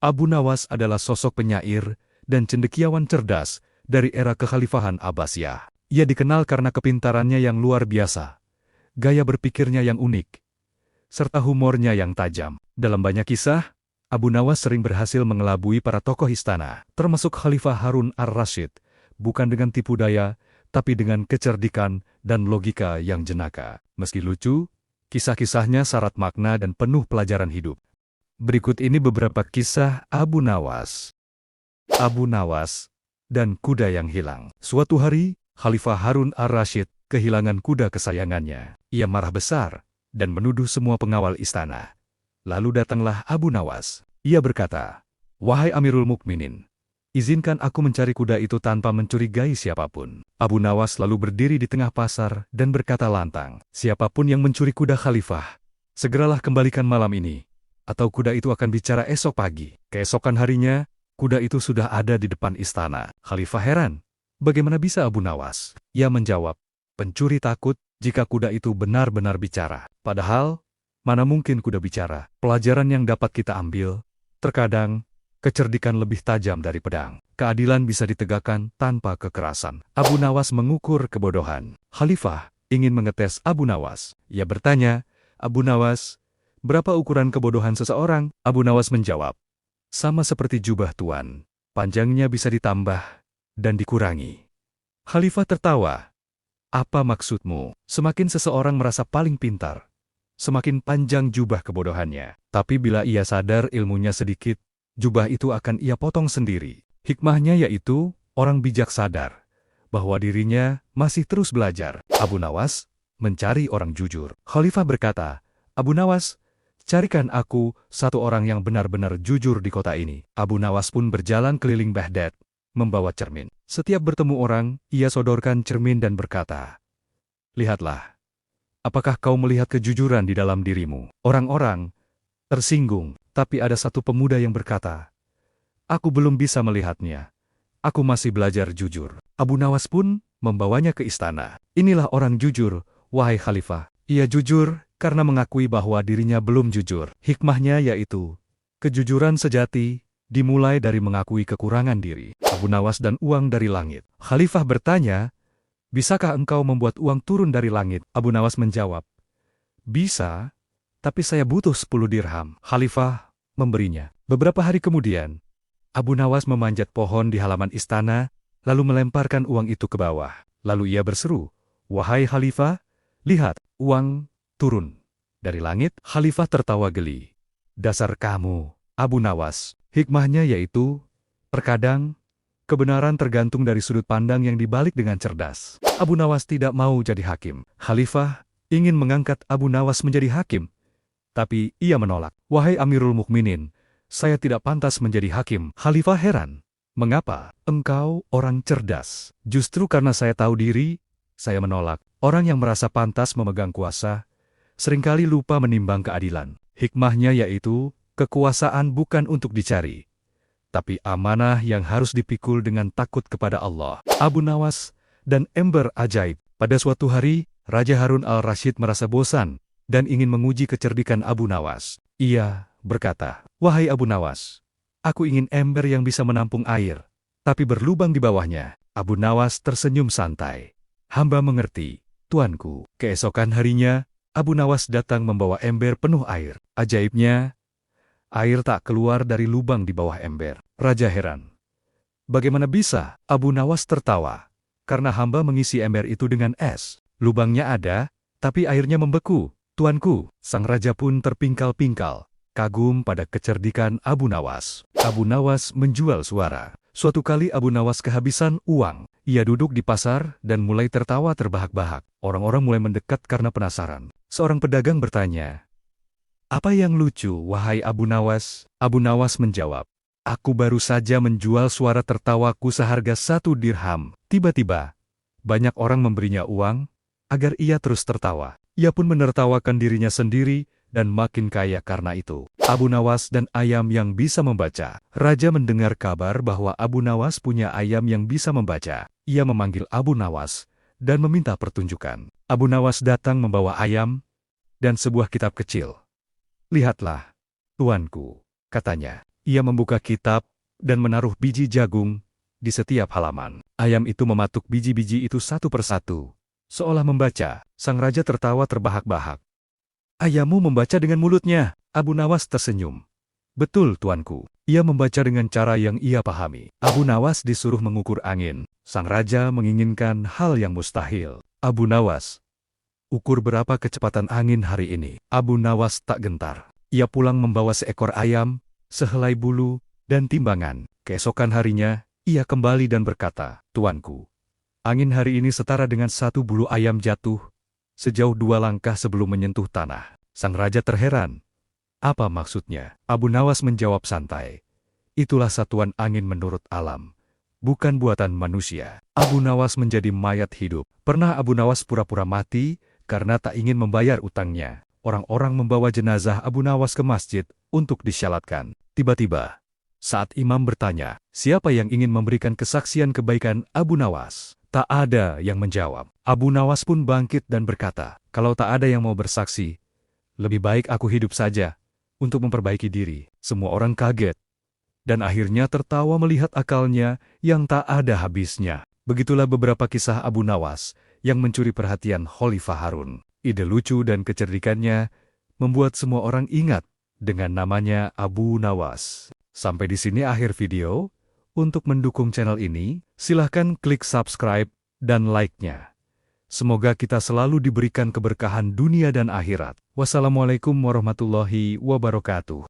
Abu Nawas adalah sosok penyair dan cendekiawan cerdas dari era kekhalifahan Abbasiyah. Ia dikenal karena kepintarannya yang luar biasa, gaya berpikirnya yang unik, serta humornya yang tajam. Dalam banyak kisah, Abu Nawas sering berhasil mengelabui para tokoh istana, termasuk Khalifah Harun ar-Rasyid, bukan dengan tipu daya, tapi dengan kecerdikan dan logika yang jenaka. Meski lucu, kisah-kisahnya syarat makna dan penuh pelajaran hidup. Berikut ini beberapa kisah Abu Nawas. Abu Nawas dan kuda yang hilang. Suatu hari, Khalifah Harun ar-Rasyid kehilangan kuda kesayangannya. Ia marah besar dan menuduh semua pengawal istana. Lalu datanglah Abu Nawas. Ia berkata, "Wahai Amirul Mukminin, izinkan aku mencari kuda itu tanpa mencurigai siapapun." Abu Nawas lalu berdiri di tengah pasar dan berkata lantang, "Siapapun yang mencuri kuda Khalifah, segeralah kembalikan malam ini, atau kuda itu akan bicara esok pagi." Keesokan harinya, kuda itu sudah ada di depan istana. Khalifah heran, bagaimana bisa Abu Nawas? Ia menjawab, "Pencuri takut jika kuda itu benar-benar bicara." Padahal, mana mungkin kuda bicara? Pelajaran yang dapat kita ambil, terkadang, kecerdikan lebih tajam dari pedang. Keadilan bisa ditegakkan tanpa kekerasan. Abu Nawas mengukur kebodohan. Khalifah ingin mengetes Abu Nawas. Ia bertanya, "Abu Nawas, berapa ukuran kebodohan seseorang?" Abu Nawas menjawab, "Sama seperti jubah tuan, panjangnya bisa ditambah dan dikurangi." Khalifah tertawa. "Apa maksudmu?" "Semakin seseorang merasa paling pintar, semakin panjang jubah kebodohannya. Tapi bila ia sadar ilmunya sedikit, jubah itu akan ia potong sendiri." Hikmahnya yaitu, orang bijak sadar bahwa dirinya masih terus belajar. Abu Nawas mencari orang jujur. Khalifah berkata, "Abu Nawas, carikan aku satu orang yang benar-benar jujur di kota ini." Abu Nawas pun berjalan keliling Baghdad, membawa cermin. Setiap bertemu orang, ia sodorkan cermin dan berkata, "Lihatlah, apakah kau melihat kejujuran di dalam dirimu?" Orang-orang tersinggung, tapi ada satu pemuda yang berkata, "Aku belum bisa melihatnya. Aku masih belajar jujur." Abu Nawas pun membawanya ke istana. "Inilah orang jujur, wahai Khalifah. Ia jujur karena mengakui bahwa dirinya belum jujur." Hikmahnya yaitu, kejujuran sejati dimulai dari mengakui kekurangan diri. Abu Nawas dan uang dari langit. Khalifah bertanya, "Bisakah engkau membuat uang turun dari langit?" Abu Nawas menjawab, "Bisa, tapi saya butuh 10 dirham." Khalifah memberinya. Beberapa hari kemudian, Abu Nawas memanjat pohon di halaman istana, lalu melemparkan uang itu ke bawah. Lalu ia berseru, "Wahai Khalifah, lihat, uang turun dari langit." Khalifah tertawa geli. "Dasar kamu, Abu Nawas." Hikmahnya yaitu, terkadang, kebenaran tergantung dari sudut pandang yang dibalik dengan cerdas. Abu Nawas tidak mau jadi hakim. Khalifah ingin mengangkat Abu Nawas menjadi hakim, tapi ia menolak. "Wahai Amirul Mukminin, saya tidak pantas menjadi hakim." Khalifah heran. "Mengapa? Engkau orang cerdas." "Justru karena saya tahu diri, saya menolak." Orang yang merasa pantas memegang kuasa, seringkali lupa menimbang keadilan. Hikmahnya yaitu, kekuasaan bukan untuk dicari, tapi amanah yang harus dipikul dengan takut kepada Allah. Abu Nawas dan ember ajaib. Pada suatu hari, Raja Harun al-Rasyid merasa bosan dan ingin menguji kecerdikan Abu Nawas. Ia berkata, "Wahai Abu Nawas, aku ingin ember yang bisa menampung air, tapi berlubang di bawahnya." Abu Nawas tersenyum santai. "Hamba mengerti, tuanku." Keesokan harinya, Abu Nawas datang membawa ember penuh air. Ajaibnya, air tak keluar dari lubang di bawah ember. Raja heran. "Bagaimana bisa?" Abu Nawas tertawa. "Karena hamba mengisi ember itu dengan es. Lubangnya ada, tapi airnya membeku, tuanku." Sang raja pun terpingkal-pingkal, kagum pada kecerdikan Abu Nawas. Abu Nawas menjual suara. Suatu kali Abu Nawas kehabisan uang. Ia duduk di pasar dan mulai tertawa terbahak-bahak. Orang-orang mulai mendekat karena penasaran. Seorang pedagang bertanya, "Apa yang lucu, wahai Abu Nawas?" Abu Nawas menjawab, "Aku baru saja menjual suara tertawaku seharga 1 dirham. Tiba-tiba, banyak orang memberinya uang agar ia terus tertawa. Ia pun menertawakan dirinya sendiri dan makin kaya karena itu." Abu Nawas dan ayam yang bisa membaca. Raja mendengar kabar bahwa Abu Nawas punya ayam yang bisa membaca. Ia memanggil Abu Nawas dan meminta pertunjukan. Abu Nawas datang membawa ayam dan sebuah kitab kecil. "Lihatlah, tuanku," katanya. Ia membuka kitab dan menaruh biji jagung di setiap halaman. Ayam itu mematuk biji-biji itu satu persatu. Seolah membaca, sang raja tertawa terbahak-bahak. Ayammu membaca dengan mulutnya, Abu Nawas tersenyum. Betul, tuanku. Ia membaca dengan cara yang ia pahami. Abu Nawas disuruh mengukur angin. Sang raja menginginkan hal yang mustahil. Abu Nawas, ukur berapa kecepatan angin hari ini. Abu Nawas tak gentar. Ia pulang membawa seekor ayam, sehelai bulu, dan timbangan. Keesokan harinya, ia kembali dan berkata, Tuanku, angin hari ini setara dengan satu bulu ayam jatuh, sejauh 2 langkah sebelum menyentuh tanah. Sang raja terheran. Apa maksudnya? Abu Nawas menjawab santai. Itulah satuan angin menurut alam, bukan buatan manusia. Abu Nawas menjadi mayat hidup. Pernah Abu Nawas pura-pura mati karena tak ingin membayar utangnya. Orang-orang membawa jenazah Abu Nawas ke masjid untuk disyalatkan. Tiba-tiba, saat imam bertanya, siapa yang ingin memberikan kesaksian kebaikan Abu Nawas? Tak ada yang menjawab. Abu Nawas pun bangkit dan berkata, kalau tak ada yang mau bersaksi, lebih baik aku hidup saja untuk memperbaiki diri. Semua orang kaget dan akhirnya tertawa melihat akalnya yang tak ada habisnya. Begitulah beberapa kisah Abu Nawas yang mencuri perhatian Khalifah Harun. Ide lucu dan kecerdikannya membuat semua orang ingat dengan namanya Abu Nawas. Sampai di sini akhir video. Untuk mendukung channel ini, silahkan klik subscribe dan like-nya. Semoga kita selalu diberikan keberkahan dunia dan akhirat. Wassalamualaikum warahmatullahi wabarakatuh.